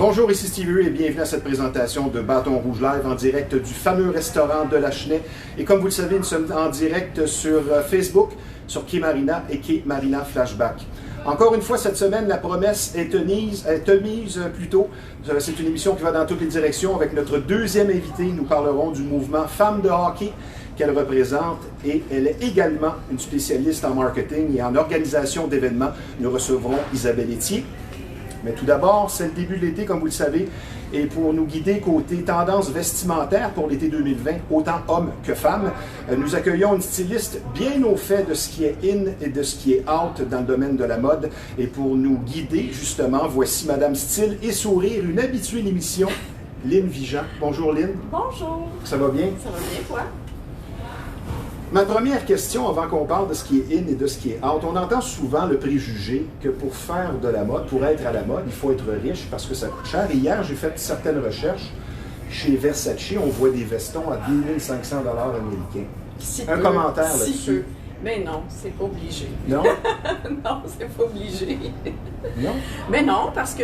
Bonjour, ici Stevie Ray et bienvenue à cette présentation de Bâton Rouge Live en direct du fameux restaurant de la Chenaie. Et comme vous le savez, nous sommes en direct sur Facebook, sur Quai Marina et Quai Marina Flashback. Encore une fois, cette semaine, la promesse est temise plutôt. C'est une émission qui va dans toutes les directions. Avec notre deuxième invité, nous parlerons du mouvement Femmes de hockey qu'elle représente et elle est également une spécialiste en marketing et en organisation d'événements. Nous recevrons Isabelle Etier. Mais tout d'abord, c'est le début de l'été, comme vous le savez, et pour nous guider côté tendance vestimentaire pour l'été 2020, autant hommes que femmes, nous accueillons une styliste bien au fait de ce qui est in et de ce qui est out dans le domaine de la mode. Et pour nous guider, justement, voici Madame Style et Sourire, une habituée de l'émission, Lynn Vigent. Bonjour Lynn. Bonjour. Ça va bien? Ça va bien, toi? Ma première question, avant qu'on parle de ce qui est in et de ce qui est out, on entend souvent le préjugé que pour faire de la mode, pour être à la mode, il faut être riche parce que ça coûte cher. Et hier, j'ai fait certaines recherches. Chez Versace, on voit des vestons à 2500 $ américains. Un commentaire là-dessus. Mais non, c'est pas obligé. Non? Non, c'est pas obligé. Non? Mais non, parce que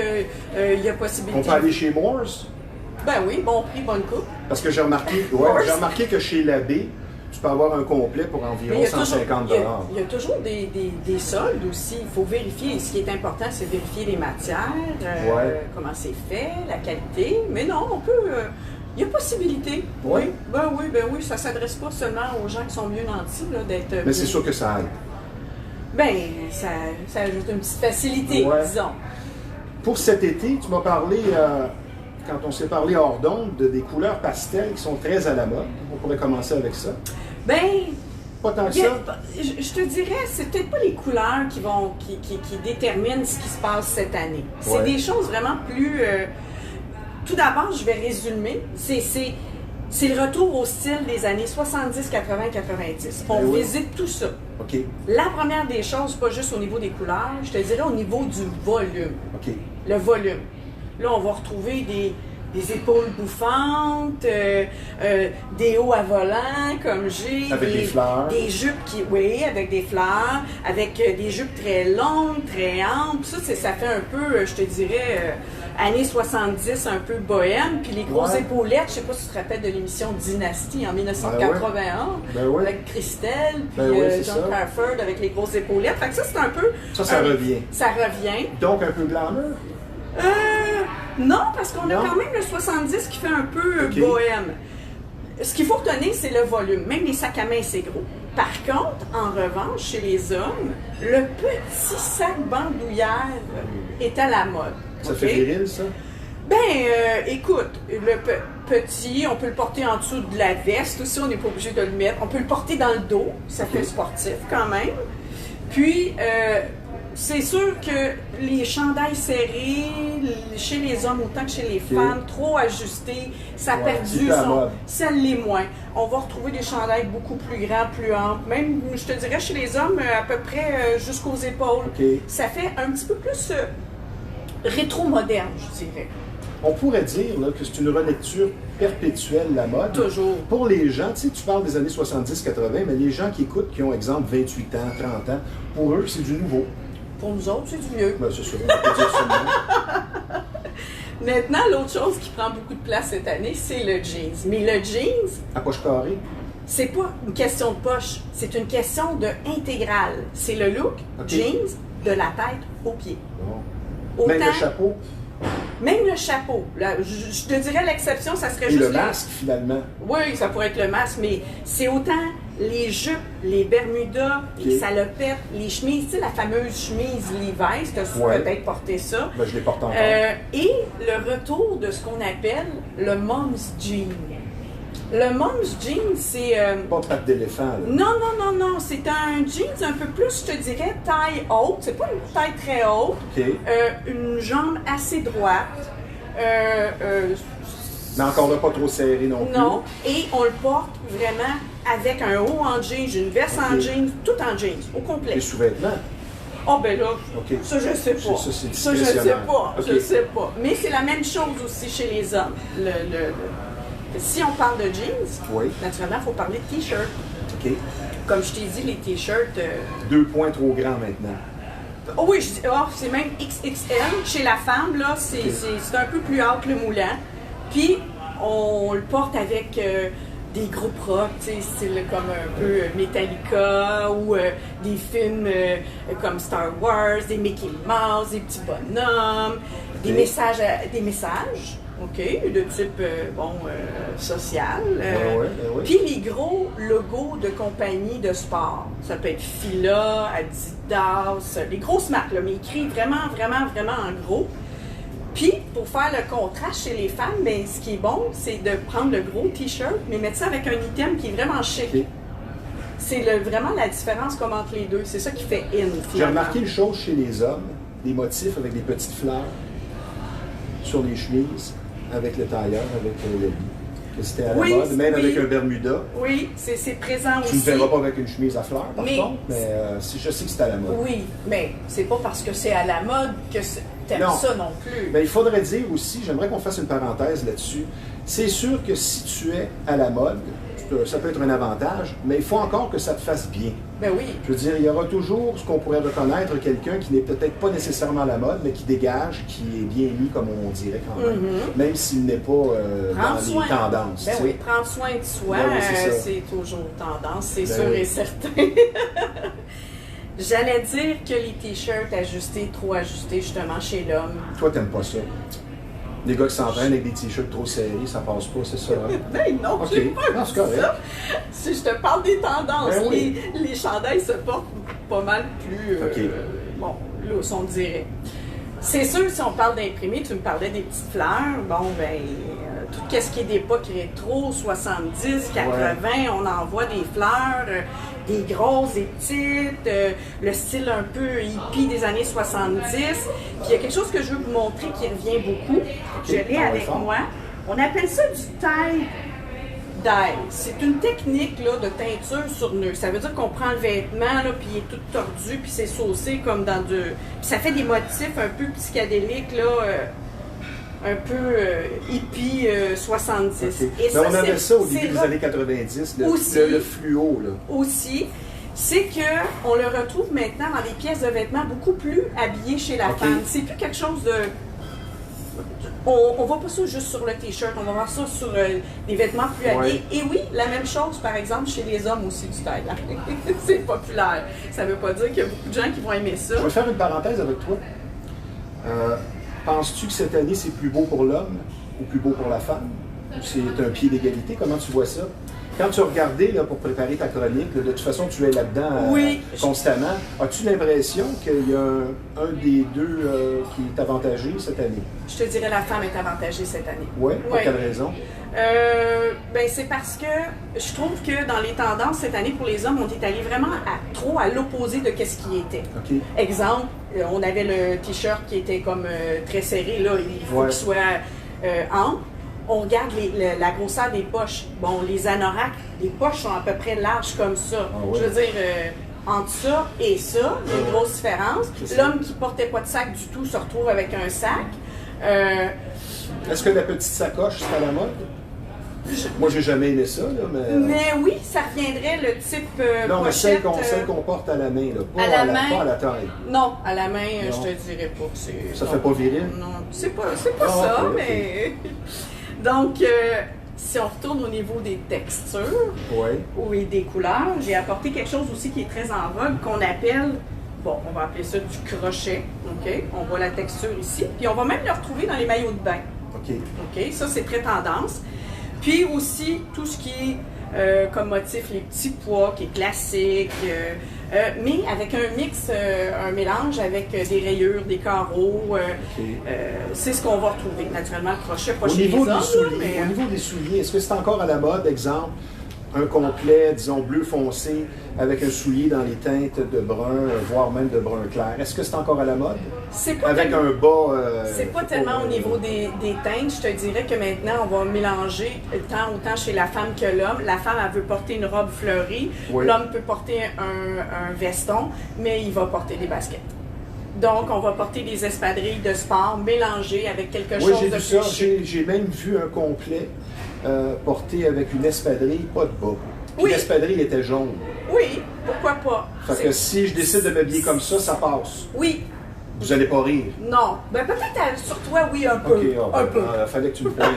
il y a possibilité. On peut aller chez Moores? Ben oui, bon prix, bonne coupe. Parce que j'ai remarqué que chez Labbé, tu peux avoir un complet pour environ 150 $. Il y a toujours des soldes aussi. Il faut vérifier. Ce qui est important, c'est vérifier les matières, comment c'est fait, la qualité. Mais non, on peut. Il y a possibilité. Oui. Ben oui. Ça ne s'adresse pas seulement aux gens qui sont mieux nantis d'être. Mais c'est sûr que ça aide. Ben, ça ajoute une petite facilité, disons. Pour cet été, tu m'as parlé. Quand on s'est parlé hors d'onde, des couleurs pastel qui sont très à la mode. On pourrait commencer avec ça. Ben, pas tant que ça. Je te dirais, c'est peut-être pas les couleurs qui déterminent ce qui se passe cette année. C'est des choses vraiment plus... Tout d'abord, je vais résumer. C'est le retour au style des années 70, 80, 90. On visite tout ça. OK. La première des choses, pas juste au niveau des couleurs, je te dirais au niveau du volume. OK. Le volume. Là, on va retrouver des épaules bouffantes, des hauts à volant, comme j'ai. Avec des fleurs. Des jupes avec des fleurs, avec des jupes très longues, très amples. Ça fait un peu, je te dirais, années 70, un peu bohème. Puis les grosses épaulettes, je sais pas si tu te rappelles de l'émission Dynasty en 1981, avec Christelle, puis John Crawford avec les grosses épaulettes. Fait que ça, c'est un peu... Ça revient. Ça revient. Donc, un peu glamour? Non, parce qu'on a quand même le 70 qui fait un peu bohème. Ce qu'il faut retenir, c'est le volume. Même les sacs à main, c'est gros. Par contre, en revanche, chez les hommes, le petit sac bandoulière est à la mode. Ça fait viril, ça? Ben, écoute, le petit, on peut le porter en dessous de la veste aussi, on n'est pas obligé de le mettre. On peut le porter dans le dos, ça fait sportif quand même. Puis, c'est sûr que les chandails serrés, chez les hommes autant que chez les femmes, trop ajustés, ça a perdu ça l'est moins. On va retrouver des chandails beaucoup plus grands, plus amples. Même, je te dirais, chez les hommes, à peu près jusqu'aux épaules. Ça fait un petit peu plus rétro-moderne, je dirais. On pourrait dire là, que c'est une relecture perpétuelle, la mode. Toujours. Pour les gens, tu sais, tu parles des années 70-80, mais les gens qui écoutent, qui ont, exemple, 28 ans, 30 ans, pour eux, c'est du nouveau. Pour nous autres, c'est du vieux. Ben, c'est sûr, on peut dire ça. Maintenant, l'autre chose qui prend beaucoup de place cette année, c'est le jeans. Mais le jeans... À poche carrée? C'est pas une question de poche, c'est une question de intégrale. C'est le look jeans de la tête aux pieds. Bon. Même le chapeau? Même le chapeau. Là, je te dirais l'exception, ça serait juste... Et le masque, finalement? Oui, ça pourrait être le masque, mais c'est autant les jupes, les bermudas, les salopettes, les chemises, tu sais, la fameuse chemise Levi's, tu as peut-être porté ça. Ben, je les porte encore. Et le retour de ce qu'on appelle le mom's jean. Le mom's jean, c'est... Pas de patte d'éléphant, là. Non. C'est un jeans un peu plus, je te dirais, taille haute. C'est pas une taille très haute. Une jambe assez droite. Mais encore là, pas trop serré non plus. Non. Et on le porte vraiment avec un haut en jeans, une veste en jeans, tout en jeans, au complet. Les sous-vêtements? Oh ben là, ça je sais pas. Ça je sais pas. Mais c'est la même chose aussi chez les hommes. Si on parle de jeans, naturellement, il faut parler de t-shirts. Comme je t'ai dit, les t-shirts... 2 points trop grands maintenant. Oh oui, je dis, c'est même XXL. Chez la femme, là, c'est un peu plus haut que le moulant. Puis, on le porte avec des groupes rock, style comme un peu Metallica ou des films comme Star Wars, des Mickey Mouse, des petits bonhommes, des messages, OK, de type, social. Puis les gros logos de compagnies de sport. Ça peut être Fila, Adidas, les grosses marques, là, mais écrit vraiment, vraiment, vraiment en gros. Puis, pour faire le contraste chez les femmes, ben, ce qui est bon, c'est de prendre le gros T-shirt, mais mettre ça avec un item qui est vraiment chic. Okay. C'est vraiment la différence comme entre les deux. C'est ça qui fait in, finalement. J'ai remarqué une chose chez les hommes, des motifs avec des petites fleurs sur les chemises, avec le tailleur, avec le lit. C'était à la mode, même avec un Bermuda. Oui, c'est présent aussi. Tu ne me verras pas avec une chemise à fleurs, par contre, mais je sais que c'est à la mode. Oui, mais c'est pas parce que c'est à la mode que t'aimes ça non plus. Mais il faudrait dire aussi, j'aimerais qu'on fasse une parenthèse là-dessus. C'est sûr que si tu es à la mode, ça peut être un avantage, mais il faut encore que ça te fasse bien. Ben oui. Je veux dire, il y aura toujours ce qu'on pourrait reconnaître, quelqu'un qui n'est peut-être pas nécessairement à la mode, mais qui dégage, qui est bien mis, comme on dirait quand même, même s'il n'est pas dans les tendances. Ben oui, prendre soin de soi, c'est toujours tendance, c'est sûr et certain. J'allais dire que les t-shirts ajustés, trop ajustés, justement, chez l'homme. Toi, t'aimes pas ça? Les gars qui s'entraînent avec des t-shirts trop serrés, ça passe pas, c'est ça? Hein? Ben non, okay. J'ai pas dit ça. Si je te parle des tendances, les chandails se portent pas mal plus loose, on dirait. C'est sûr, si on parle d'imprimé, tu me parlais des petites fleurs, bon, ben, tout ce qui est d'époque rétro, 70, 80, on en voit des fleurs, des grosses, des petites, le style un peu hippie des années 70. Puis il y a quelque chose que je veux vous montrer qui revient beaucoup. Je l'ai avec moi. On appelle ça du tie-dye. C'est une technique là, de teinture sur nœud. Ça veut dire qu'on prend le vêtement, là, puis il est tout tordu, puis c'est saucé comme dans du... Puis ça fait des motifs un peu psychédéliques, là, un peu hippie 70. Okay. Et ça, on avait ça au début des années 90, le fluo. Là. Aussi, c'est qu'on le retrouve maintenant dans des pièces de vêtements beaucoup plus habillées chez la femme. C'est plus quelque chose de... On ne voit pas ça juste sur le t-shirt, on va voir ça sur des vêtements plus habillés. Et oui, la même chose, par exemple, chez les hommes aussi du taille. C'est populaire. Ça ne veut pas dire qu'il y a beaucoup de gens qui vont aimer ça. Je vais faire une parenthèse avec toi. Penses-tu que cette année, c'est plus beau pour l'homme ou plus beau pour la femme? C'est un pied d'égalité? Comment tu vois ça? Quand tu as regardé là, pour préparer ta chronique, là, de toute façon, tu es là-dedans constamment. As-tu l'impression qu'il y a un des deux qui est avantagé cette année? Je te dirais la femme est avantagée cette année. Oui? Pour quelle raison? Ben, c'est parce que je trouve que dans les tendances cette année pour les hommes, on est allé vraiment trop à l'opposé de ce qui était. Okay. Exemple, on avait le t-shirt qui était comme très serré, là, il faut qu'il soit ample. On regarde la grosseur des poches. Bon, les anoraks, les poches sont à peu près larges comme ça. Je veux dire, entre ça et ça, il y a une grosse différence. L'homme qui portait pas de sac du tout se retrouve avec un sac. Est-ce que la petite sacoche, c'est à la mode? Moi, j'ai jamais aimé ça, là, mais oui, ça reviendrait le type non, pochette... mais celle qu'on porte à la main, là, pas à la taille. Non, à la main, je te dirais pas que c'est... Ça fait pas viril? Non, c'est pas ça, mais... Donc, si on retourne au niveau des textures ou des couleurs, j'ai apporté quelque chose aussi qui est très en vogue, qu'on appelle... Bon, on va appeler ça du crochet, OK? On voit la texture ici. Puis on va même le retrouver dans les maillots de bain. OK? Ça, c'est très tendance. Puis aussi, tout ce qui est comme motif, les petits pois, qui est classique, mais avec un mix, un mélange avec des rayures, des carreaux. C'est ce qu'on va retrouver, naturellement, le crochet, pas chez les hommes. Au niveau des souliers, est-ce que c'est encore à la mode, exemple, un complet, disons, bleu foncé, avec un soulier dans les teintes de brun, voire même de brun clair. Est-ce que c'est encore à la mode? Avec un bas... c'est pas tellement au niveau des teintes. Je te dirais que maintenant, on va mélanger autant chez la femme que l'homme. La femme, elle veut porter une robe fleurie. L'homme peut porter un veston, mais il va porter des baskets. Donc, on va porter des espadrilles de sport mélangées avec quelque chose de plus chic. J'ai même vu un complet porté avec une espadrille, pas de bas. Puis l'espadrille était jaune. Oui, pourquoi pas. Fait que si je décide de m'habiller comme ça passe. Oui. Vous allez pas rire. Non. Ben peut-être sur toi, oui, un peu. OK, un peu. Fallait que tu me pointes.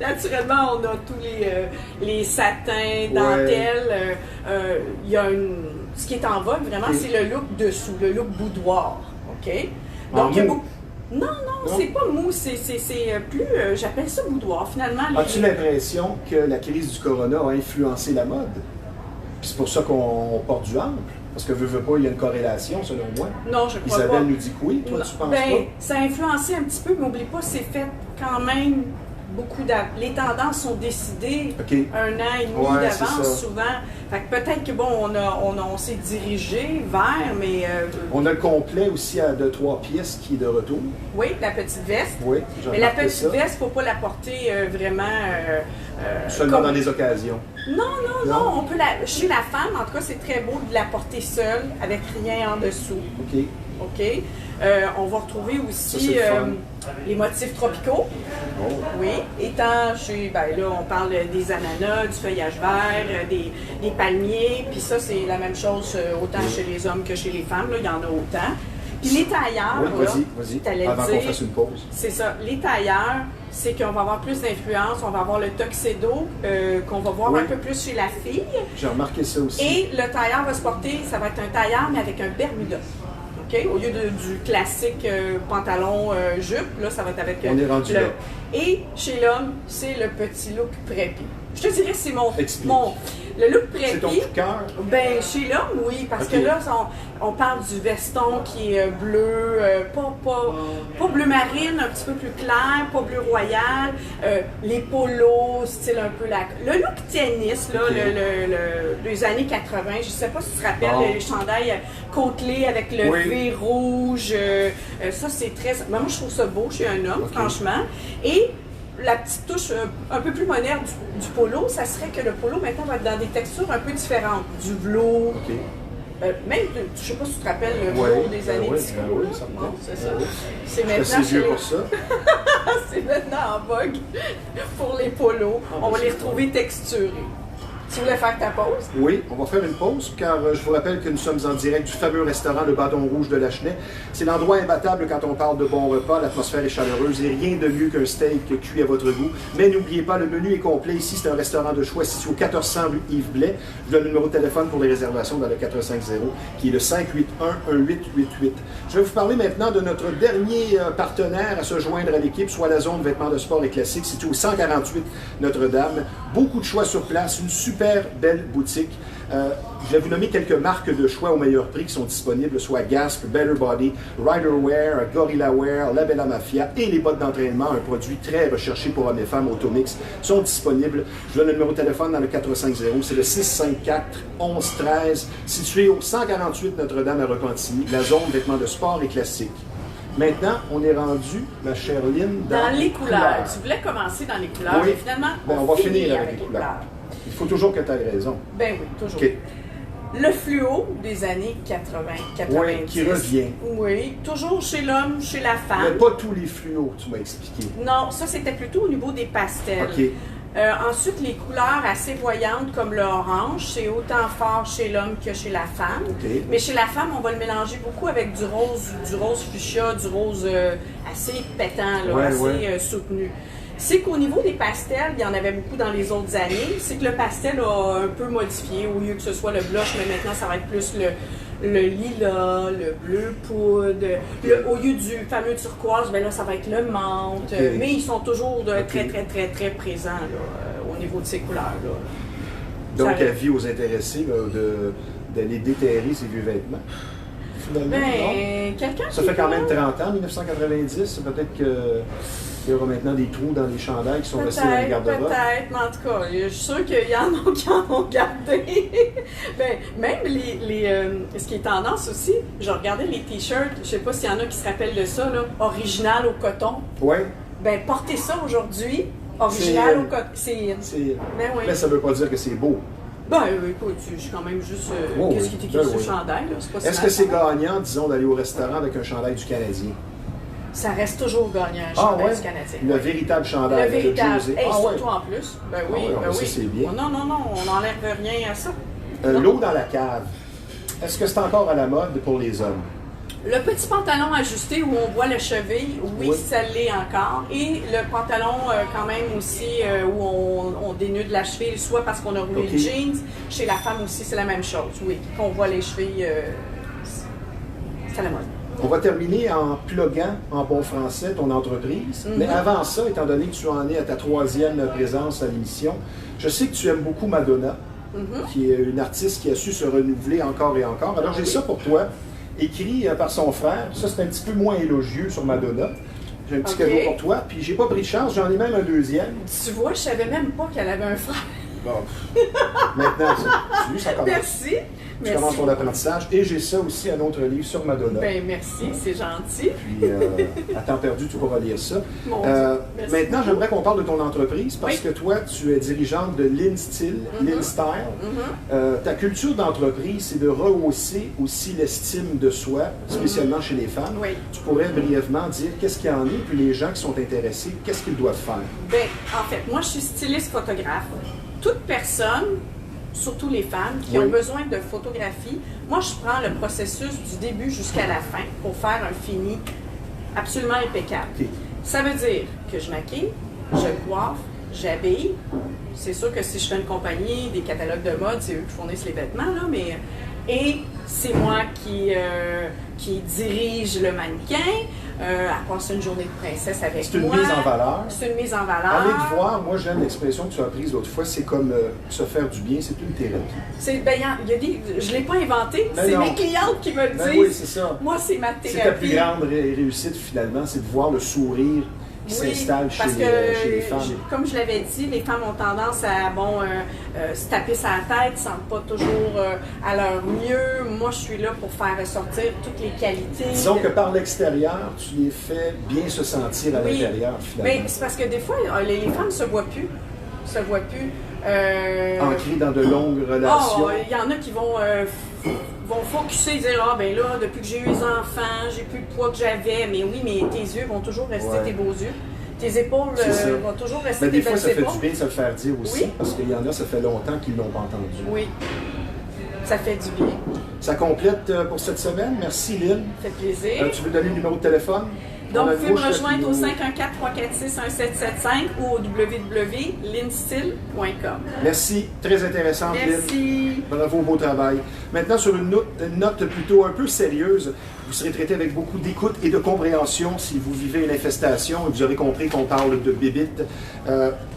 Naturellement, on a tous les satins, dentelles. Il y a ce qui est en vogue, vraiment, c'est le look dessous, le look boudoir. OK? Donc, il y a beaucoup... Non, c'est pas mou, c'est plus... j'appelle ça boudoir, finalement. As-tu l'impression que la crise du corona a influencé la mode? Puis c'est pour ça qu'on porte du ample? Parce que veut pas, il y a une corrélation, selon moi. Non, je crois pas. Isabelle nous dit que oui, toi, tu penses pas? Ça a influencé un petit peu, mais n'oublie pas, c'est fait quand même beaucoup d'avance. Les tendances sont décidées un an et demi d'avance, souvent. Fait que peut-être que, bon, on s'est dirigé vers, mais... On a le complet aussi à 2-3 pièces qui est de retour. Oui, la petite veste. Oui, mais la petite veste, il ne faut pas la porter vraiment... seulement dans les occasions. Non, on peut chez la femme, en tout cas, c'est très beau de la porter seule, avec rien en dessous. OK. On va retrouver aussi les motifs tropicaux. Oh. Oui. Étant chez, là, on parle des ananas, du feuillage vert, des palmiers. Puis ça, c'est la même chose autant chez les hommes que chez les femmes. Là, il y en a autant. Puis les tailleurs, vas-y, avant qu'on fasse une pause. C'est ça. Les tailleurs, c'est qu'on va avoir plus d'influence. On va avoir le tuxedo qu'on va voir un peu plus chez la fille. J'ai remarqué ça aussi. Et le tailleur va se porter, ça va être un tailleur, mais avec un bermuda. Okay? Au lieu du classique pantalon jupe, là, ça va être avec on est rendu là. Et chez l'homme, c'est le petit look preppy. Je te dirais que c'est le look preppy. C'est ton coup de cœur? Ben, chez l'homme, oui, parce que là, on parle du veston qui est bleu, pas bleu marine, un petit peu plus clair, pas bleu royal, les polos, style un peu le look tennis, là, des années 80, je sais pas si tu te rappelles, les chandails côtelés avec le V rouge, ça c'est très... Moi, je trouve ça beau chez un homme, franchement, et la petite touche un peu plus moderne du polo, ça serait que le polo maintenant va être dans des textures un peu différentes. Du velours. Même, je ne sais pas si tu te rappelles le velours des années disco. C'est ça. C'est maintenant vieux pour ça. c'est maintenant en vogue pour les polos. On va les retrouver texturés. Tu voulais faire ta pause? Oui, on va faire une pause car je vous rappelle que nous sommes en direct du fameux restaurant Le Bâton Rouge de Lachenay. C'est l'endroit imbattable quand on parle de bons repas, l'atmosphère est chaleureuse et rien de mieux qu'un steak cuit à votre goût. Mais n'oubliez pas, le menu est complet ici, c'est un restaurant de choix situé au 1400 rue Yves Blais. Je vous donne le numéro de téléphone pour les réservations dans le 450 qui est le 581-1888. Je vais vous parler maintenant de notre dernier partenaire à se joindre à l'équipe, soit la zone vêtements de sport et classiques, située au 148 Notre-Dame. Beaucoup de choix sur place, une super belle boutique. Je vais vous nommer quelques marques de choix au meilleur prix qui sont disponibles, soit Gasp, Better Body, Riderwear, Gorilla Wear, La Bella Mafia et les bottes d'entraînement, un produit très recherché pour hommes et femmes, Automix, sont disponibles. Je donne le numéro de téléphone dans le 450, c'est le 654-1113, situé au 148 Notre-Dame à Repentigny, la zone vêtements de sport et classiques. Maintenant, on est rendu, ma chère Lynn, dans les couleurs. Tu voulais commencer dans les couleurs, mais finalement, on va finir avec les couleurs. Il faut toujours que tu aies raison. Ben oui, toujours. Le fluo des années 80-90. Oui, qui revient. Oui, toujours chez l'homme, chez la femme. Mais pas tous les fluos, tu m'as expliqué. Non, ça c'était plutôt au niveau des pastels. Ensuite, les couleurs assez voyantes comme l'orange, c'est autant fort chez l'homme que chez la femme. Mais chez la femme, on va le mélanger beaucoup avec du rose fuchsia, du rose assez pétant, là, assez soutenu. C'est qu'au niveau des pastels, il y en avait beaucoup dans les autres années, c'est que le pastel a un peu modifié, au lieu que ce soit le blush, mais maintenant ça va être plus le lilas, le bleu poudre, au lieu du fameux turquoise, ben là ça va être le menthe, mais ils sont toujours très très très très présents là, au niveau de ces couleurs-là. Donc avis aux intéressés d'aller déterrer ces vieux vêtements? Ben, quelqu'un ça fait quand même 30 ans, 1990, peut-être que... Il y aura maintenant des trous dans les chandails qui sont restés dans les garde-robes. Peut-être, mais en tout cas, je suis sûre qu'il y en a qui en ont gardé. Ben, même ce qui est tendance aussi, je regardais les t-shirts, je ne sais pas s'il y en a qui se rappellent de ça, là, original au coton. Oui. Ben, porter ça aujourd'hui, original au coton, c'est in. Ben oui. Mais ça ne veut pas dire que c'est beau. Ben écoute, je suis quand même juste... qu'est-ce qui est écrit sur le chandail, là? Est-ce que c'est gagnant, disons, d'aller au restaurant avec un chandail du Canadien? Ça reste toujours gagnant, un Ah chandail ouais? du Canadien. Le véritable chandail. Le véritable. jersey. Et Ah surtout ouais. en plus. Ben oui, Ah ouais, ben ça, oui. c'est bien. Non, on n'enlève rien à ça. L'eau dans la cave. Est-ce que c'est encore à la mode pour les hommes? Le petit pantalon ajusté où on voit le cheville, oui, Oui. ça l'est encore. Et le pantalon quand même aussi où on dénude la cheville, soit parce qu'on a roulé Ok. le jeans. Chez la femme aussi, c'est la même chose, oui. Qu'on voit les chevilles, c'est à la mode. On va terminer en pluguant en bon français ton entreprise. Mais avant ça, étant donné que tu en es à ta 3e présence à l'émission, je sais que tu aimes beaucoup Madonna, qui est une artiste qui a su se renouveler encore et encore. Alors j'ai ça pour toi, écrit par son frère. Ça, c'est un petit peu moins élogieux sur Madonna. J'ai un petit Ok. cadeau pour toi. Puis j'ai pas pris de chance, j'en ai même un deuxième. Tu vois, je savais même pas qu'elle avait un frère. Bon, maintenant, ça commence. Merci. Tu commences ton apprentissage. Et j'ai ça aussi, un autre livre sur Madonna. Ben merci, c'est gentil. Puis, à temps perdu, tu pourras lire ça. Mon Dieu, merci Maintenant, beaucoup. j'aimerais qu'on parle de ton entreprise parce Oui. que toi, tu es dirigeante de l'InStyle, l'InStyle. Ta culture d'entreprise, c'est de rehausser aussi l'estime de soi, spécialement chez les femmes. Oui. Tu pourrais brièvement dire qu'est-ce qu'il y en est, puis les gens qui sont intéressés, qu'est-ce qu'ils doivent faire? Ben, en fait, moi, je suis styliste photographe. Toute personne, surtout les femmes, qui Oui. ont besoin de photographie, moi, je prends le processus du début jusqu'à la fin pour faire un fini absolument impeccable. Ok. Ça veut dire que je maquille, je coiffe, j'habille. C'est sûr que si je fais une compagnie, des catalogues de mode, c'est eux qui fournissent les vêtements, là, mais... Et c'est moi qui dirige le mannequin, à passer une journée de princesse avec C'est une moi. mise en valeur. C'est une mise en valeur. Allez te voir, moi j'aime l'expression que tu as prise l'autre fois, c'est comme se faire du bien, c'est une thérapie. Ben, il y a des, je ne l'ai pas inventé, Ben c'est non. mes clientes qui me le Ben disent. oui, c'est ça. Moi, c'est ma C'est ta plus thérapie. grande réussite finalement, c'est de voir le sourire qui s'installe chez, parce que, chez les femmes. comme je l'avais dit, les femmes ont tendance à se taper sa tête, ne sentent pas toujours à leur mieux. Moi, je suis là pour faire ressortir toutes les qualités. Disons que par l'extérieur, tu les fais bien se sentir à Oui. l'intérieur finalement. Mais c'est parce que des fois, les femmes se voient plus. Ancrées dans de longues relations. Oh, il y en a qui vont focusser et dire ah ben là, depuis que j'ai eu les enfants, j'ai plus le poids que j'avais. Mais oui, mais tes yeux vont toujours rester Ouais. tes beaux yeux. Tes épaules C'est ça. vont toujours rester Mais tes des fois, belles ça fait épaules. du bien de se le faire dire aussi, Oui. parce qu'il y en a, ça fait longtemps qu'ils ne l'ont pas entendu. Oui, ça fait du bien. Ça complète pour cette semaine. Merci Lynn. Ça fait plaisir. Tu veux donner le numéro de téléphone? Donc, On a vous une pouvez me bouche, là, rejoindre qui au nous- 514-346-1775 ou au www.linstyle.com. Merci, très intéressante Lynn. Merci. Bravo, beau travail. Maintenant, sur une note plutôt un peu sérieuse, vous serez traité avec beaucoup d'écoute et de compréhension si vous vivez une infestation et vous aurez compris qu'on parle de bébites.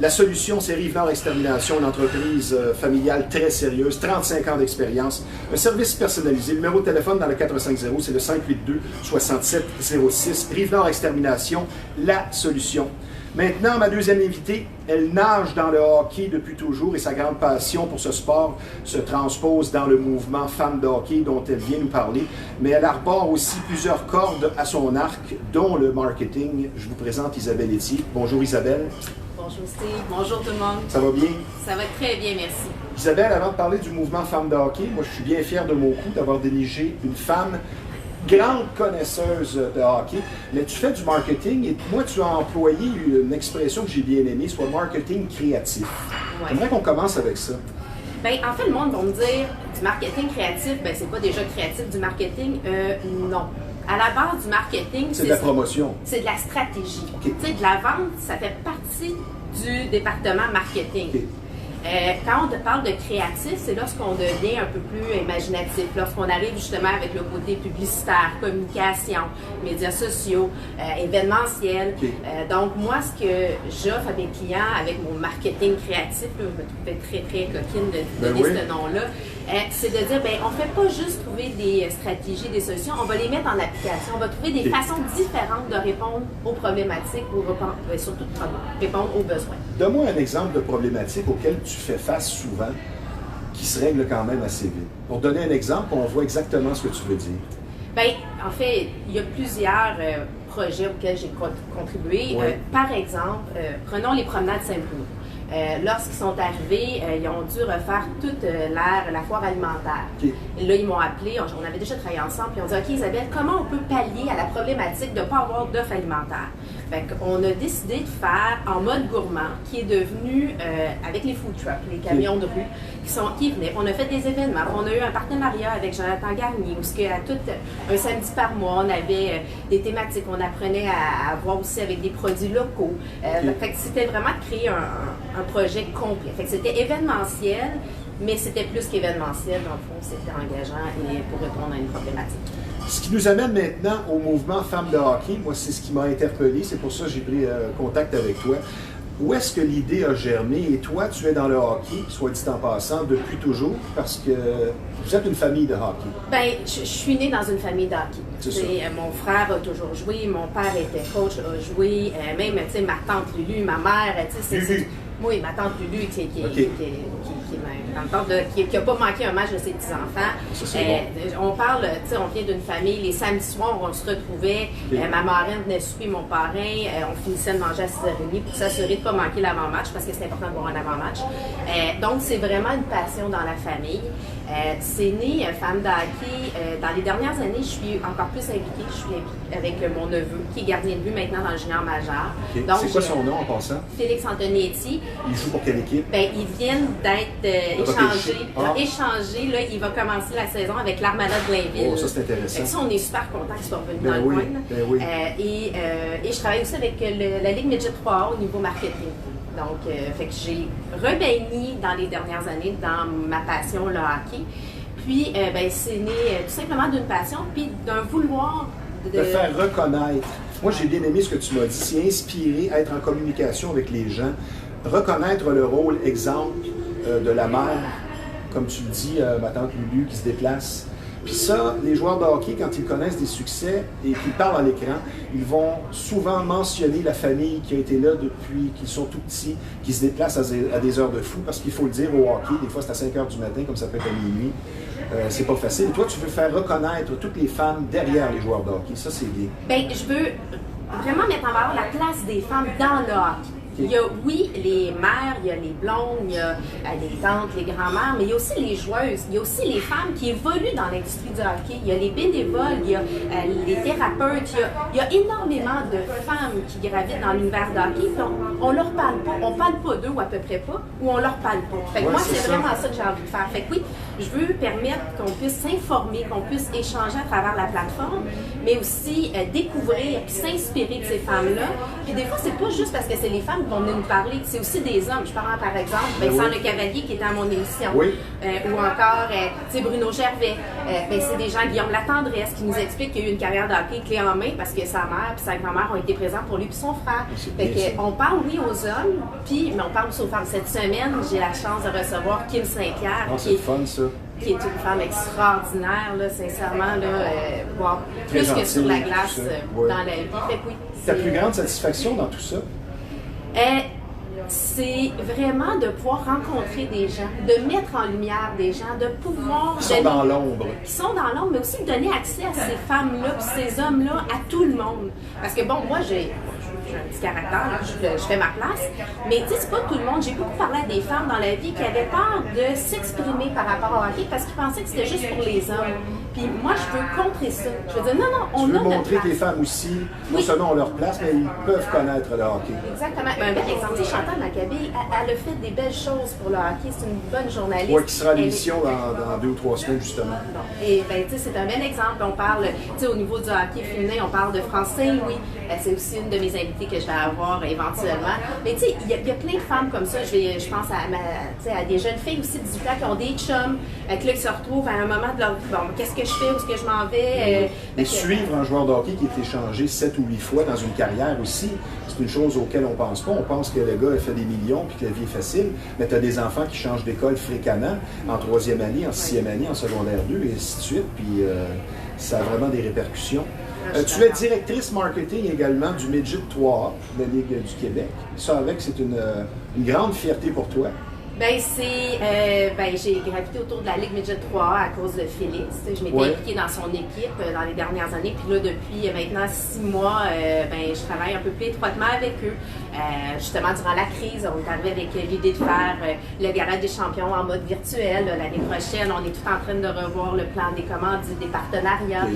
La solution, c'est Rive-Nord Extermination, une entreprise familiale très sérieuse, 35 ans d'expérience, un service personnalisé. Le numéro de téléphone dans le 450, c'est le 582-6706. Rive-Nord Extermination, la solution. Maintenant, ma deuxième invitée, elle nage dans le hockey depuis toujours et sa grande passion pour ce sport se transpose dans le mouvement Femmes de hockey dont elle vient nous parler. Mais elle arbore aussi plusieurs cordes à son arc, dont le marketing. Je vous présente Isabelle Etier. Bonjour Isabelle. Bonjour Steve, bonjour tout le monde. Ça va bien? Ça va très bien, merci. Isabelle, avant de parler du mouvement Femmes de hockey, moi je suis bien fier de mon coup d'avoir dirigé une femme grande connaisseuse de hockey, mais tu fais du marketing et moi tu as employé une expression que j'ai bien aimée, soit marketing créatif. Ouais. J'aimerais qu'on commence avec ça. Ben, en fait, le monde va me dire du marketing créatif, ben c'est pas déjà créatif du marketing? Non. À la base du marketing, C'est de la promotion. c'est de la stratégie. Ok. Tu sais, de la vente, ça fait partie du département marketing. Ok. Quand on parle de créatif, c'est lorsqu'on devient un peu plus imaginatif, lorsqu'on arrive justement avec le côté publicitaire, communication, médias sociaux, événementiel. Ok. Donc moi, ce que j'offre à mes clients avec mon marketing créatif, là, je me trouvais très très coquine de Ben donner oui. ce nom-là, c'est de dire, ben on ne fait pas juste trouver des stratégies, des solutions, on va les mettre en application, on va trouver des Ok. façons différentes de répondre aux problématiques ou surtout de répondre aux besoins. Donne-moi un exemple de problématique auquel tu fais face souvent, qui se règle quand même assez vite. Pour donner un exemple, on voit exactement ce que tu veux dire. Bien, en fait, il y a plusieurs projets auxquels j'ai contribué. Ouais. Par exemple, prenons les promenades Saint-Bruno. Lorsqu'ils sont arrivés, ils ont dû refaire toute la foire alimentaire. Okay. Et là, ils m'ont appelé, on avait déjà travaillé ensemble, puis on dit « OK, Isabelle, comment on peut pallier à la problématique de ne pas avoir d'offres alimentaires? » Fait qu'on a décidé de faire en mode gourmand, qui est devenu, avec les food trucks, les camions de rue, qui venaient. On a fait des événements. On a eu un partenariat avec Jonathan Garnier, où un samedi par mois, on avait des thématiques. On apprenait à voir aussi avec des produits locaux. Fait que c'était vraiment de créer un projet complet. Fait que c'était événementiel, mais c'était plus qu'événementiel. Dans le fond, c'était engageant et pour répondre à une problématique. Ce qui nous amène maintenant au mouvement Femmes de hockey. Moi, c'est ce qui m'a interpellé. C'est pour ça que j'ai pris contact avec toi. Où est-ce que l'idée a germé? Et toi, tu es dans le hockey, soit dit en passant, depuis toujours, parce que vous êtes une famille de hockey. Bien, je suis née dans une famille de hockey. C'est ça. Mon frère a toujours joué, mon père était coach, a joué, même, tu sais, ma tante Lulu, ma mère, tu sais, oui, ma tante Lulu, qui n'a pas manqué un match de ses petits-enfants. On parle, tu sais, on vient d'une famille, les samedis soirs, on se retrouvait, ma marraine venait souper mon parrain, on finissait de manger à 6h30 pour s'assurer de ne pas manquer l'avant-match, parce que c'est important de voir un avant-match. Donc, c'est vraiment une passion dans la famille. C'est né femme de hockey. Dans les dernières années, je suis encore plus impliquée. Je suis impliquée avec mon neveu, qui est gardien de but maintenant dans le junior majeur. Okay. Donc, c'est quoi son nom en passant? Félix Antonietti. Il joue pour quelle équipe? Ben, ils viennent d'être échangés. Là, il va commencer la saison avec l'Armada de Blainville. Oh, ça c'est intéressant. Ça, on est super contents qu'ils soient revenus dans le coin. Ben oui. Et je travaille aussi avec la Ligue Midget 3A au niveau marketing. Donc, fait que j'ai rebaigné dans les dernières années dans ma passion, le hockey. Puis, c'est né tout simplement d'une passion, puis d'un vouloir de faire reconnaître. Moi, j'ai bien aimé ce que tu m'as dit. C'est inspirer, être en communication avec les gens, reconnaître le rôle, exemple, de la mère, comme tu le dis, ma tante Lulu qui se déplace. Puis ça, les joueurs de hockey, quand ils connaissent des succès et qu'ils parlent à l'écran, ils vont souvent mentionner la famille qui a été là depuis qu'ils sont tout petits, qui se déplace à des heures de fou, parce qu'il faut le dire au hockey, des fois c'est à 5 heures du matin, comme ça peut être à minuit. C'est pas facile. Et toi, tu veux faire reconnaître toutes les femmes derrière les joueurs de hockey. Ça, c'est bien. Bien, je veux vraiment mettre en valeur la place des femmes dans le hockey. Il y a, oui, les mères, il y a les blondes, il y a les tantes, les grands-mères, mais il y a aussi les joueuses, il y a aussi les femmes qui évoluent dans l'industrie du hockey. Il y a les bénévoles, il y a les thérapeutes, il y a énormément de femmes qui gravitent dans l'univers du hockey. On leur parle pas, on parle pas d'eux ou à peu près pas, ou on leur parle pas. Fait que moi, c'est vraiment ça que j'ai envie de faire. Fait que oui, je veux permettre qu'on puisse s'informer, qu'on puisse échanger à travers la plateforme, mais aussi découvrir et s'inspirer de ces femmes-là. Puis des fois, c'est pas juste parce que c'est les femmes qu'on venait nous parler, c'est aussi des hommes. Je parle par exemple Vincent Le Cavalier qui était à mon émission, ou encore Bruno Gervais. C'est des gens, Guillaume Latendresse, qui nous explique qu'il y a eu une carrière de hockey clé en main parce que sa mère et sa grand-mère ont été présents pour lui et son frère. On parle, oui, aux hommes, mais on parle aussi aux femmes. Cette semaine, j'ai la chance de recevoir Kim Saint-Pierre. C'est fun, ça. Qui est une femme extraordinaire, là, sincèrement, là, plus que sur la glace dans la vie. Fait que oui, ta plus grande satisfaction dans tout ça? C'est vraiment de pouvoir rencontrer des gens, de mettre en lumière des gens, de pouvoir... Qui sont dans l'ombre. Qui sont dans l'ombre, mais aussi de donner accès à ces femmes-là, ces hommes-là, à tout le monde. Parce que bon, moi, j'ai un petit caractère, là, je fais ma place, mais tu sais, c'est pas tout le monde. J'ai beaucoup parlé à des femmes dans la vie qui avaient peur de s'exprimer par rapport au hockey parce qu'ils pensaient que c'était juste pour les hommes. Puis moi, je veux contrer ça. Je veux dire, non, on a notre place. Tu veux montrer que les femmes aussi, non seulement ont leur place, mais ils peuvent connaître le hockey. Exactement. Un bel exemple, Chantal Machabée, elle a fait des belles choses pour le hockey. C'est une bonne journaliste. Oui, qui sera à l'émission dans 2 ou 3 semaines, justement. Et bien, tu sais, c'est un bel exemple. On parle, tu sais, au niveau du hockey féminin, on parle de France Saint-Louis. C'est aussi une de mes invitées que je vais avoir éventuellement. Mais tu sais, il y a plein de femmes comme ça. Je pense à des jeunes filles aussi de 18 ans qui ont des chums, qui se retrouvent à un moment de leur vie. Bon, qu'est-ce que je fais? Où est-ce que je m'en vais? Mais suivre un joueur de hockey qui est échangé 7 ou 8 fois dans une carrière aussi, c'est une chose auquel on pense pas. On pense que le gars a fait des millions puis que la vie est facile, mais tu as des enfants qui changent d'école fréquemment, en 3e année, en 6e année, en secondaire 2, et ainsi de suite. Puis ça a vraiment des répercussions. Tu es directrice marketing également du Midget 3A, de la Ligue du Québec. Ça, avec, c'est une grande fierté pour toi. J'ai gravité autour de la Ligue Midget 3 à cause de Félix. Je m'étais impliquée dans son équipe dans les dernières années. Puis là, depuis maintenant 6 mois, je travaille un peu plus étroitement avec eux. Justement, durant la crise, on est arrivé avec l'idée de faire le Garage des champions en mode virtuel. L'année prochaine, on est tout en train de revoir le plan des commandes, des partenariats,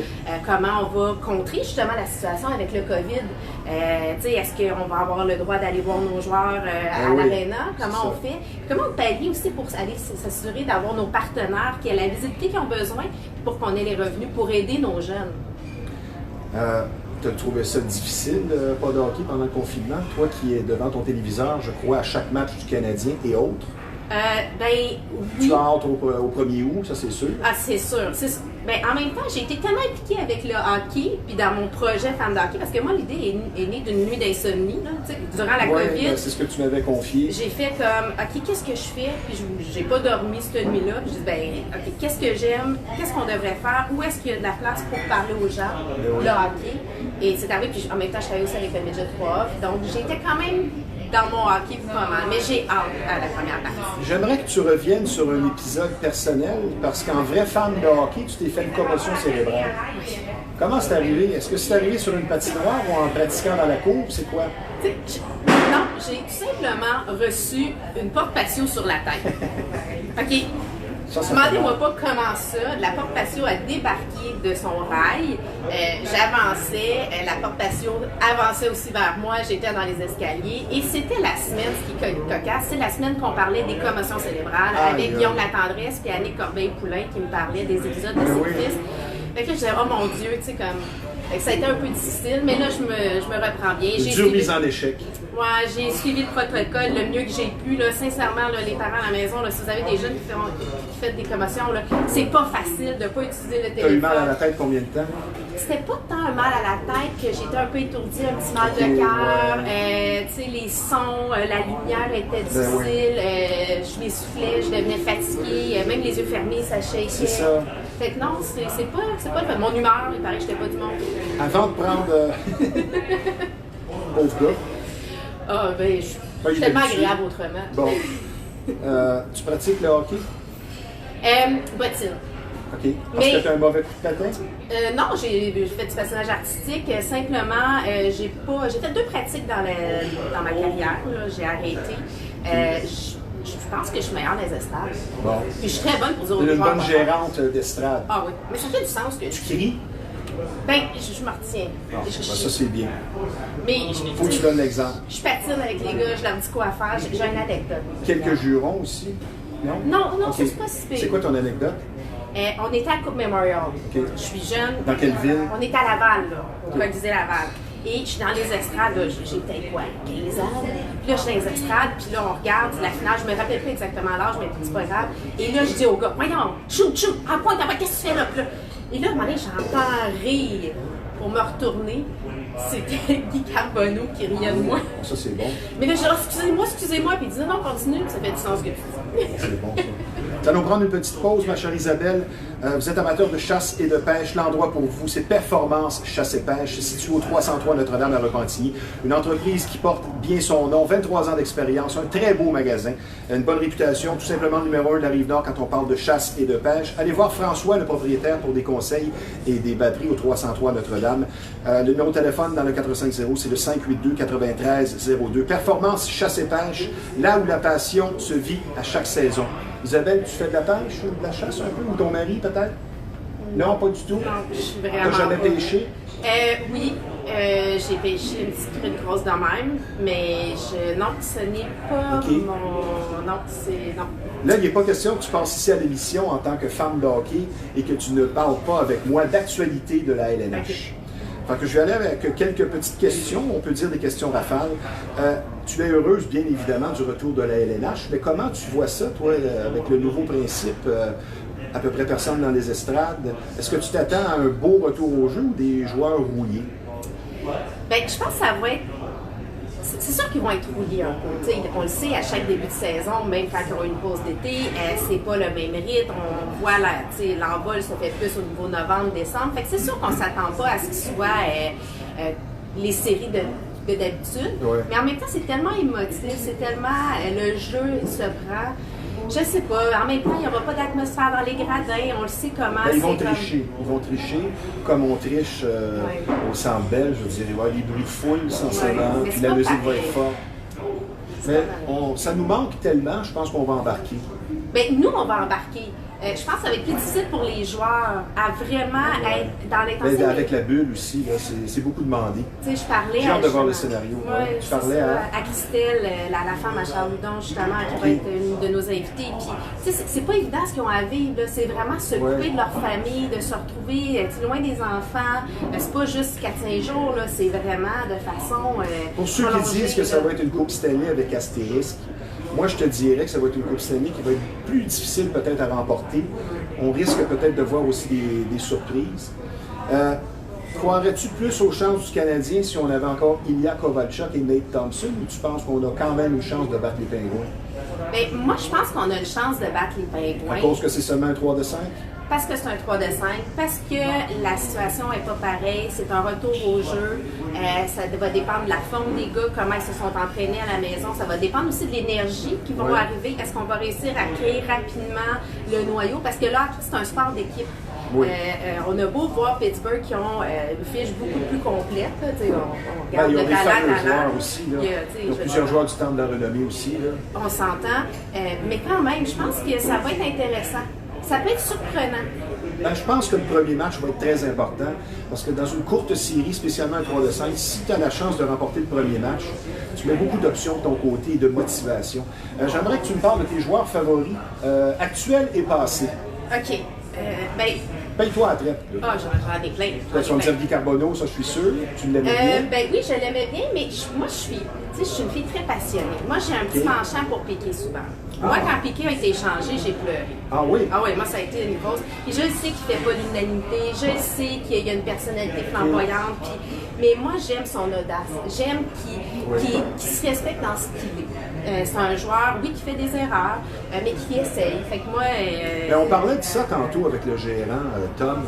comment on va contrer justement la situation avec le COVID. Est-ce qu'on va avoir le droit d'aller voir nos joueurs à l'aréna? Comment on fait? Comment on pallie aussi pour aller s'assurer d'avoir nos partenaires qui aient la visibilité qu'ils ont besoin pour qu'on ait les revenus pour aider nos jeunes? Tu as trouvé ça difficile, pas de hockey pendant le confinement? Toi qui es devant ton téléviseur, je crois, à chaque match du Canadien et autres. Oui. Tu as hâte au 1er août, ça c'est sûr. Ah, c'est sûr. En même temps, j'ai été tellement impliquée avec le hockey, puis dans mon projet Femme de hockey, parce que moi, l'idée est née d'une nuit d'insomnie, durant la COVID. C'est ce que tu m'avais confié. J'ai fait comme, OK, qu'est-ce que je fais? Puis j'ai pas dormi cette nuit-là. Puis je dis, OK, qu'est-ce que j'aime? Qu'est-ce qu'on devrait faire? Où est-ce qu'il y a de la place pour parler aux gens? Le hockey. Et c'est arrivé, puis en même temps, je travaillais aussi avec le Midget 3. Donc, j'étais quand même dans mon hockey pas mal, mais j'ai hâte à la première partie. J'aimerais que tu reviennes sur un épisode personnel, parce qu'en vraie fan de hockey, tu t'es fait une commotion cérébrale. Comment c'est arrivé? Est-ce que c'est arrivé sur une patinoire ou en pratiquant dans la cour? C'est quoi? Non, j'ai tout simplement reçu une porte patio sur la tête. OK. Demandez-moi pas comment ça. La porte patio a débarqué de son rail. J'avançais, la porte patio avançait aussi vers moi. J'étais dans les escaliers. Et c'était la semaine, ce qui est cocasse, c'est la semaine qu'on parlait des commotions cérébrales avec Guillaume Latendresse et Annick Corbeil-Poulain qui me parlaient des épisodes de ses fils. Fait que là, je disais, oh mon Dieu, tu sais, comme. Ça a été un peu difficile, mais là, je me reprends bien. Une dure mise en échec. Ouais, j'ai suivi le protocole le mieux que j'ai pu. Là. Sincèrement, là, les parents à la maison, là, si vous avez des jeunes qui font des commotions, là, c'est pas facile de ne pas utiliser le téléphone. T'as eu mal à la tête combien de temps? C'était pas tant un mal à la tête que j'étais un peu étourdie, un petit mal de cœur. Tu sais, les sons, la lumière était difficile. Je m'essoufflais, je devenais fatiguée. Même les yeux fermés, ça shakeait. C'est ça. Fait que non, c'est pas le fait. Mon humeur, il paraît que j'étais pas du monde. Avant de prendre... Pauvre gars. Ah, je suis tellement agréable autrement. Bon. Tu pratiques le hockey? Bottine. OK. Parce que tu as un mauvais coup de patin? Non, j'ai fait du patinage artistique. Simplement, j'ai fait 2 pratiques dans ma carrière. J'ai arrêté. Je pense que je suis meilleure dans les estrades. Bon. Puis je suis très bonne pour dire aux une joueurs. Bonne gérante d'estrade. Ah oui. Mais ça fait du sens que tu cries? Je me retiens. Ça, c'est bien. Mais faut que tu donnes l'exemple. Je patine avec les gars, je leur dis quoi faire. J'ai une anecdote. Quelques jurons aussi? Non? Non, okay. c'est pas si pire. C'est quoi ton anecdote? On était à Coupe Memorial. Okay. Je suis jeune. Dans quelle ville? On était à Laval, là, au Colisée Laval. Et je suis dans les estrades, là, j'ai peut-être quoi, 15 ans. Puis là, je suis dans les estrades, puis là, on regarde la finale. Je me rappelle pas exactement l'âge, mais c'est pas grave. Et là, je dis au gars, voyons, shoot, en pointe, qu'est-ce que tu fais là? Et là, à un moment donné, j'entends rire pour me retourner. C'était Guy Carbonneau qui riait de moi. Ça, c'est bon. Mais là, je dis, excusez-moi. Puis il dit, non, continue, ça fait du sens que tu dis. C'est bon, ça. Nous allons prendre une petite pause, ma chère Isabelle. Vous êtes amateur de chasse et de pêche. L'endroit pour vous, c'est Performance Chasse et Pêche. C'est situé au 303 Notre-Dame à Repentigny. Une entreprise qui porte bien son nom, 23 ans d'expérience, un très beau magasin, une bonne réputation, tout simplement numéro 1 de la Rive-Nord quand on parle de chasse et de pêche. Allez voir François, le propriétaire, pour des conseils et des batteries au 303 Notre-Dame. Le numéro de téléphone dans le 450, c'est le 582-9302. Performance Chasse et Pêche, là où la passion se vit à chaque saison. Isabelle, tu fais de la pêche ou de la chasse un peu? Ou ton mari, peut-être? Non, pas du tout? Non, je suis vraiment... T'as jamais pêché? Oui, j'ai pêché une petite truite grosse de même, mais non, ce n'est pas mon... Non, c'est... Non. Là, il n'est pas question que tu passes ici à l'émission en tant que femme de hockey et que tu ne parles pas avec moi d'actualité de la LNH. Okay. Fait que je vais aller avec quelques petites questions, on peut dire des questions rafales. Tu es heureuse, bien évidemment, du retour de la LNH, mais comment tu vois ça, toi, avec le nouveau principe, à peu près personne dans les estrades? Est-ce que tu t'attends à un beau retour au jeu ou des joueurs rouillés? Bien, je pense que ça va être... C'est sûr qu'ils vont être rouillés un peu. T'sais, on le sait, à chaque début de saison, même quand ils ont une pause d'été, c'est pas le même rythme. On voit l'envol se fait plus au niveau novembre, décembre. Fait que c'est sûr qu'on s'attend pas à ce qu'il soit les séries que d'habitude. Ouais. Mais en même temps, c'est tellement émotif, c'est tellement le jeu se prend. Je sais pas, en même temps, il n'y aura pas d'atmosphère dans les gradins, on le sait comment. Ben, ils vont tricher. Ils vont tricher comme on triche au Centre Bell. Je veux dire, il va y avoir des bruits de foule, sincèrement, puis la musique va être forte. Mais ça nous manque tellement, je pense qu'on va embarquer. Bien, nous, on va embarquer. Je pense que ça va être plus difficile pour les joueurs à vraiment être dans l'intensité. Avec la bulle aussi, c'est beaucoup demandé. Tu sais, je parlais J'ai hâte de voir le scénario. Ouais, je parlais à Christelle, la femme à Charles Houdon, justement, qui va être une de nos invitées. Puis, tu sais, c'est pas évident ce qu'ils ont à vivre. C'est vraiment se couper de leur famille, de se retrouver loin des enfants. C'est pas juste 4-5 jours, c'est vraiment de façon. Pour ceux qui disent que ça va être une Coupe Stanley avec astérisque, moi, je te dirais que ça va être une Coupe Stanley qui va être plus difficile peut-être à remporter. On risque peut-être de voir aussi des surprises. Croirais-tu plus aux chances du Canadien si on avait encore Ilya Kovalchuk et Nate Thompson, ou tu penses qu'on a quand même une chance de battre les Pingouins? Bien, moi, je pense qu'on a une chance de battre les Pingouins. À cause que c'est seulement un 3 de 5? Parce que c'est un 3 de 5, parce que la situation n'est pas pareille, c'est un retour au jeu, ça va dépendre de la forme des gars, comment ils se sont entraînés à la maison, ça va dépendre aussi de l'énergie qui va arriver, est-ce qu'on va réussir à créer rapidement le noyau, parce que là, c'est un sport d'équipe. Oui. On a beau voir Pittsburgh qui ont une fiche beaucoup plus complète, on regarde Ils ont le des fameux talent. joueurs aussi. Là. Il y a plusieurs joueurs du temps de la renommée aussi. Là. On s'entend, mais quand même, je pense que ça va être intéressant. Ça peut être surprenant. Ben, je pense que le premier match va être très important parce que dans une courte série, spécialement un 3 de 5, si tu as la chance de remporter le premier match, tu mets beaucoup d'options de ton côté et de motivation. J'aimerais que tu me parles de tes joueurs favoris, actuels et passés. OK. Ben, paye-toi à traite. Ah, j'en ai plein. Tu vas me dire Guy Carbonneau, ça je suis sûr. Tu l'aimais bien? Ben oui, je l'aimais bien, mais moi je suis une fille très passionnée. Moi j'ai un petit penchant pour Piqué souvent. Moi, quand Piqué a été échangé, j'ai pleuré. Ah oui? Ah oui, moi ça a été une grosse. Et je le sais qu'il fait pas l'unanimité, je le sais qu'il y a une personnalité flamboyante, mais moi j'aime son audace. J'aime qu'il se respecte dans ce qu'il est. C'est un joueur, oui, qui fait des erreurs, mais qui essaye. Fait que moi. On parlait de ça tantôt avec le gérant, Tom.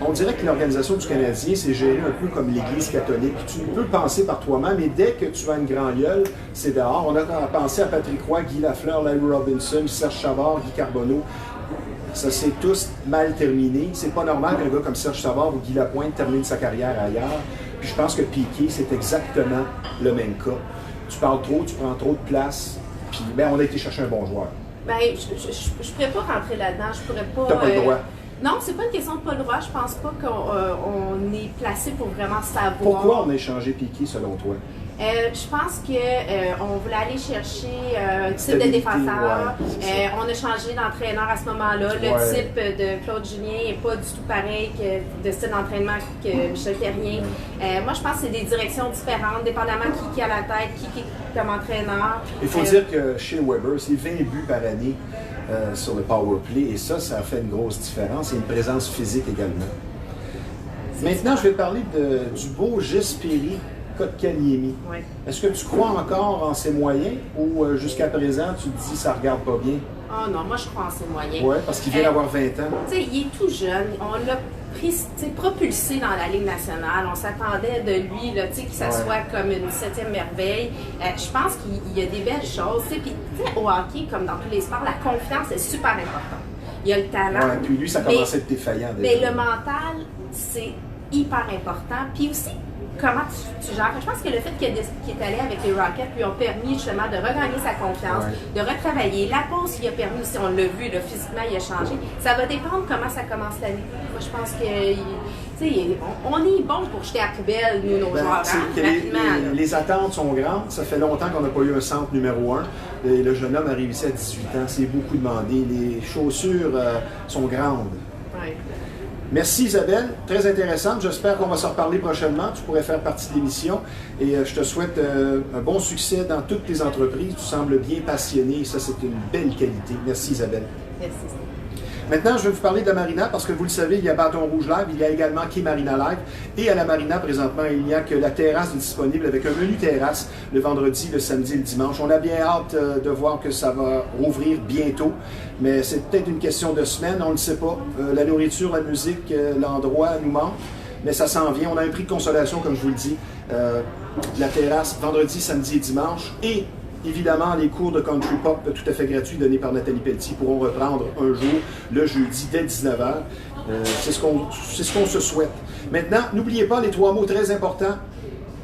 On dirait que l'organisation du Canadien, c'est géré un peu comme l'Église catholique. Tu peux penser par toi-même, mais dès que tu as une grande gueule, c'est dehors. On a pensé à Patrick Roy, Guy Lafleur, Larry Robinson, Serge Savard, Guy Carbonneau. Ça s'est tous mal terminé. C'est pas normal qu'un gars comme Serge Savard ou Guy Lapointe termine sa carrière ailleurs. Puis je pense que Piqué, c'est exactement le même cas. Tu parles trop, tu prends trop de place. Puis on a été chercher un bon joueur. Ben, je pourrais pas rentrer là-dedans. Je pourrais pas. T'as pas le droit. Non, c'est pas une question de pas le droit. Je pense pas qu'on est placé pour vraiment savoir. Pourquoi on a échangé Piqué selon toi? Je pense qu'on voulait aller chercher un type de défenseur. On a changé d'entraîneur à ce moment-là. Le type de Claude Julien n'est pas du tout pareil que de style d'entraînement que Michel Therrien. Moi, je pense que c'est des directions différentes, dépendamment qui a la tête, qui est comme entraîneur. Il faut dire que chez Weber, c'est 20 buts par année sur le power play, et ça fait une grosse différence, et une présence physique également. Maintenant, je vais te parler du beau Gis Péry Kotkaniemi. Oui. Est-ce que tu crois encore en ses moyens ou jusqu'à présent tu te dis ça regarde pas bien? Ah non, moi je crois en ses moyens. Oui, parce qu'il vient d'avoir 20 ans. Tu sais, il est tout jeune. On l'a propulsé dans la Ligue nationale. On s'attendait de lui là, que ça soit comme une 7e merveille. Je pense qu'il y a des belles choses. Puis au hockey, comme dans tous les sports, la confiance est super importante. Il y a le talent. Ouais, puis lui, ça commençait à être défaillant déjà. Mais le mental, c'est hyper important. Puis aussi, comment tu gères. Je pense que le fait qu'il est allé avec les Rockets lui ont permis justement de regagner sa confiance, de retravailler. La pause lui a permis aussi, on l'a vu, là, physiquement, il a changé. Ça va dépendre comment ça commence l'année. Moi, je pense que on est bon pour jeter à la poubelle, nous, nos joueurs, rapidement. Les attentes sont grandes. Ça fait longtemps qu'on n'a pas eu un centre numéro 1. Et le jeune homme arrive ici à 18 ans. C'est beaucoup demandé. Les chaussures sont grandes. Ouais. Merci Isabelle, très intéressante. J'espère qu'on va se reparler prochainement. Tu pourrais faire partie de l'émission et je te souhaite un bon succès dans toutes tes entreprises. Tu sembles bien passionné et ça, c'est une belle qualité. Merci Isabelle. Merci. Maintenant, je vais vous parler de la Marina parce que vous le savez, il y a Bâton Rouge Live, il y a également Qui Marina Live. Et à la Marina, présentement, il n'y a que la terrasse disponible avec un menu terrasse le vendredi, le samedi et le dimanche. On a bien hâte de voir que ça va rouvrir bientôt, mais c'est peut-être une question de semaine, on ne sait pas. La nourriture, la musique, l'endroit nous manque, mais ça s'en vient. On a un prix de consolation, comme je vous le dis. la terrasse, vendredi, samedi et dimanche. Et évidemment, les cours de country pop tout à fait gratuits donnés par Nathalie Pelletier pourront reprendre un jour, le jeudi, dès 19h. C'est ce qu'on se souhaite. Maintenant, n'oubliez pas les 3 mots très importants.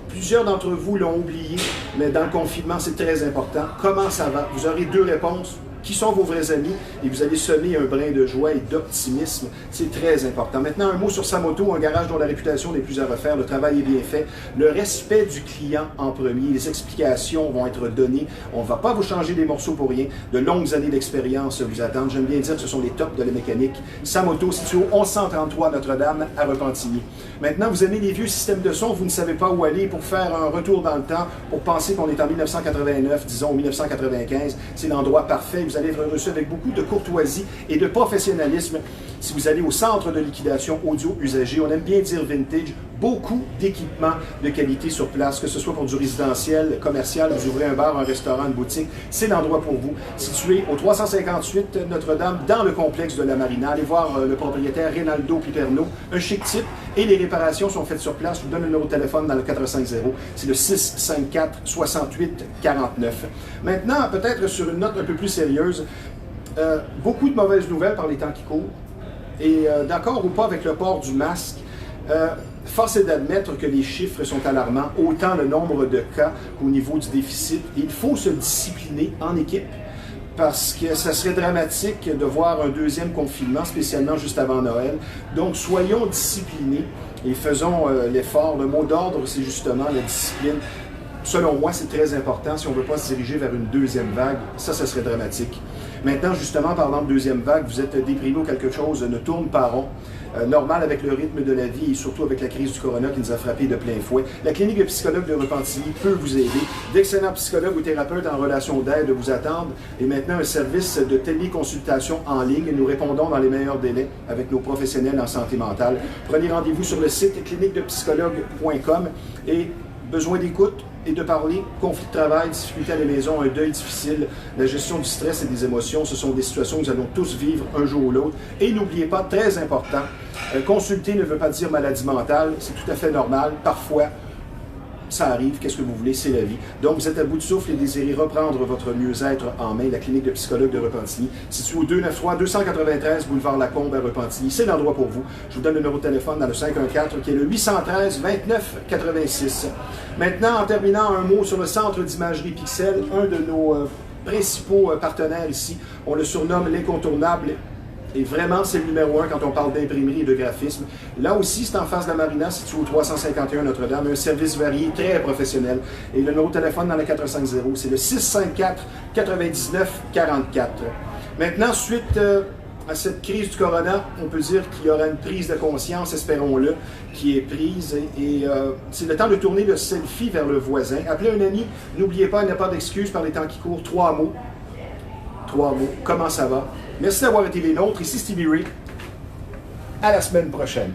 Plusieurs d'entre vous l'ont oublié, mais dans le confinement, c'est très important. Comment ça va? Vous aurez 2 réponses. Qui sont vos vrais amis? Et vous allez semer un brin de joie et d'optimisme. C'est très important. Maintenant, un mot sur sa moto, un garage dont la réputation n'est plus à refaire. Le travail est bien fait. Le respect du client en premier. Les explications vont être données. On ne va pas vous changer des morceaux pour rien. De longues années d'expérience vous attendent. J'aime bien dire que ce sont les tops de la mécanique. Sa moto, située au 1133 Notre-Dame à Repentigny. Maintenant, vous aimez les vieux systèmes de son, vous ne savez pas où aller pour faire un retour dans le temps, pour penser qu'on est en 1989, disons, ou 1995. C'est l'endroit parfait. Vous allez être reçu avec beaucoup de courtoisie et de professionnalisme. Si vous allez au centre de liquidation audio usagé, on aime bien dire vintage, beaucoup d'équipements de qualité sur place, que ce soit pour du résidentiel, commercial, vous ouvrez un bar, un restaurant, une boutique, c'est l'endroit pour vous. Situé au 358 Notre-Dame, dans le complexe de la Marina. Allez voir le propriétaire Rinaldo Piperno, un chic type, et les réparations sont faites sur place. Je vous donne le numéro de téléphone dans le 450, c'est le 654-68-49. Maintenant, peut-être sur une note un peu plus sérieuse, beaucoup de mauvaises nouvelles par les temps qui courent. Et d'accord ou pas avec le port du masque, force est d'admettre que les chiffres sont alarmants, autant le nombre de cas qu'au niveau du déficit. Il faut se discipliner en équipe parce que ça serait dramatique de voir un deuxième confinement, spécialement juste avant Noël. Donc soyons disciplinés et faisons l'effort. Le mot d'ordre, c'est justement la discipline. Selon moi, c'est très important si on ne veut pas se diriger vers une deuxième vague. Ça serait dramatique. Maintenant, justement, parlant de deuxième vague, vous êtes déprimé ou quelque chose ne tourne pas rond. Normal avec le rythme de la vie et surtout avec la crise du corona qui nous a frappé de plein fouet. La clinique de psychologue de Repentigny peut vous aider. D'excellents psychologues ou thérapeutes en relation d'aide vous attendent. Et maintenant, un service de téléconsultation en ligne. Nous répondons dans les meilleurs délais avec nos professionnels en santé mentale. Prenez rendez-vous sur le site cliniquedepsychologue.com et besoin d'écoute et de parler, conflit de travail, difficulté à la maison, un deuil difficile, la gestion du stress et des émotions, ce sont des situations que nous allons tous vivre un jour ou l'autre. Et n'oubliez pas, très important, consulter ne veut pas dire maladie mentale, c'est tout à fait normal. Parfois, ça arrive, qu'est-ce que vous voulez, c'est la vie. Donc, vous êtes à bout de souffle et désirez reprendre votre mieux-être en main. La clinique de psychologue de Repentigny, située au 293 boulevard Lacombe à Repentigny. C'est l'endroit pour vous. Je vous donne le numéro de téléphone dans le 514 qui est le 813-29-86. Maintenant, en terminant, un mot sur le centre d'imagerie Pixel, un de nos principaux partenaires ici. On le surnomme l'incontournable. Et vraiment, c'est le numéro 1 quand on parle d'imprimerie et de graphisme. Là aussi, c'est en face de la Marina, situé au 351 Notre-Dame, un service varié, très professionnel. Et le numéro de téléphone dans le 450, c'est le 654-99-44. Maintenant, suite à cette crise du corona, on peut dire qu'il y aura une prise de conscience, espérons-le, qui est prise. Et c'est le temps de tourner le selfie vers le voisin. Appelez un ami, n'oubliez pas, il n'y a pas d'excuse par les temps qui courent. 3 mots. 3 mots. Comment ça va? Merci d'avoir été les nôtres. Ici Stevie Ray. À la semaine prochaine.